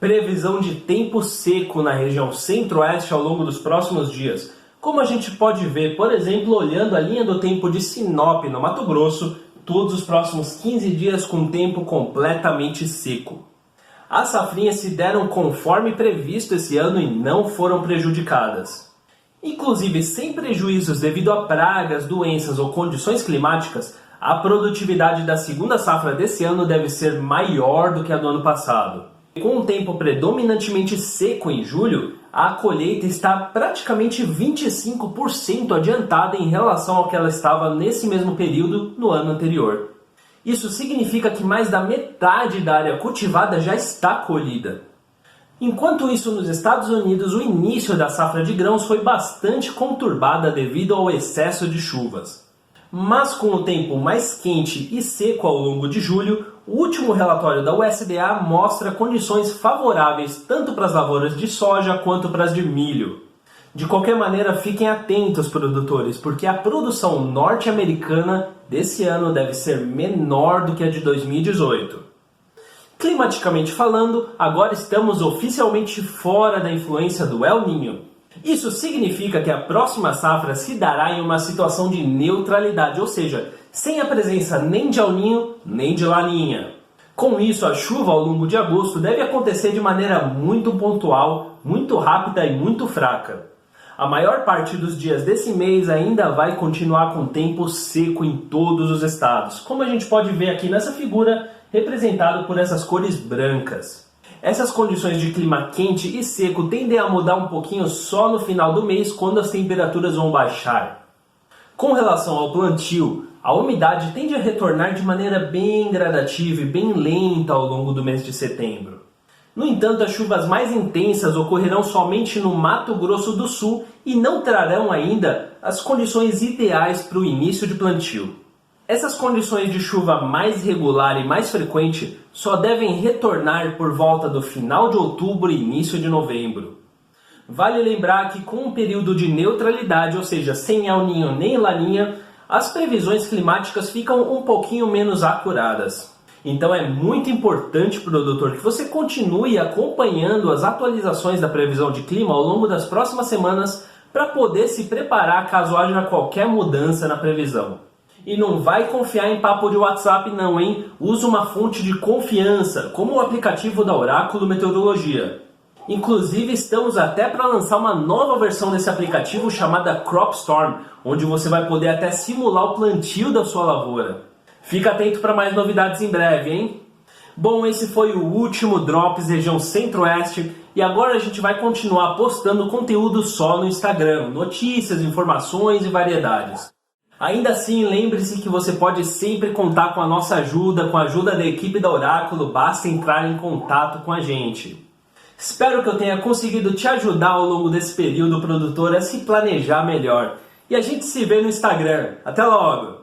Previsão de tempo seco na região centro-oeste ao longo dos próximos dias. Como a gente pode ver, por exemplo, olhando a linha do tempo de Sinop, no Mato Grosso, todos os próximos 15 dias com tempo completamente seco. As safrinhas se deram conforme previsto esse ano e não foram prejudicadas. Inclusive, sem prejuízos devido a pragas, doenças ou condições climáticas, a produtividade da segunda safra desse ano deve ser maior do que a do ano passado. Com um tempo predominantemente seco em julho, a colheita está praticamente 25% adiantada em relação ao que ela estava nesse mesmo período no ano anterior. Isso significa que mais da metade da área cultivada já está colhida. Enquanto isso, nos Estados Unidos, o início da safra de grãos foi bastante conturbada devido ao excesso de chuvas. Mas com o tempo mais quente e seco ao longo de julho, o último relatório da USDA mostra condições favoráveis tanto para as lavouras de soja quanto para as de milho. De qualquer maneira, fiquem atentos, produtores, porque a produção norte-americana desse ano deve ser menor do que a de 2018. Climaticamente falando, agora estamos oficialmente fora da influência do El Niño. Isso significa que a próxima safra se dará em uma situação de neutralidade, ou seja, sem a presença nem de El Niño nem de Laninha. Com isso, a chuva ao longo de agosto deve acontecer de maneira muito pontual, muito rápida e muito fraca. A maior parte dos dias desse mês ainda vai continuar com tempo seco em todos os estados, como a gente pode ver aqui nessa figura, representado por essas cores brancas. Essas condições de clima quente e seco tendem a mudar um pouquinho só no final do mês, quando as temperaturas vão baixar. Com relação ao plantio, a umidade tende a retornar de maneira bem gradativa e bem lenta ao longo do mês de setembro. No entanto, as chuvas mais intensas ocorrerão somente no Mato Grosso do Sul e não trarão ainda as condições ideais para o início de plantio. Essas condições de chuva mais regular e mais frequente só devem retornar por volta do final de outubro e início de novembro. Vale lembrar que com um período de neutralidade, ou seja, sem El Niño nem Laninha, as previsões climáticas ficam um pouquinho menos acuradas. Então é muito importante, produtor, que você continue acompanhando as atualizações da previsão de clima ao longo das próximas semanas para poder se preparar caso haja qualquer mudança na previsão. E não vai confiar em papo de WhatsApp não, hein? Usa uma fonte de confiança, como o aplicativo da Oráculo Meteorologia. Inclusive, estamos até para lançar uma nova versão desse aplicativo chamada CropStorm, onde você vai poder até simular o plantio da sua lavoura. Fica atento para mais novidades em breve, hein? Bom, esse foi o último Drops região Centro-Oeste e agora a gente vai continuar postando conteúdo só no Instagram, notícias, informações e variedades. Ainda assim, lembre-se que você pode sempre contar com a nossa ajuda, com a ajuda da equipe da Oráculo, basta entrar em contato com a gente. Espero que eu tenha conseguido te ajudar ao longo desse período, produtor, a se planejar melhor. E a gente se vê no Instagram. Até logo!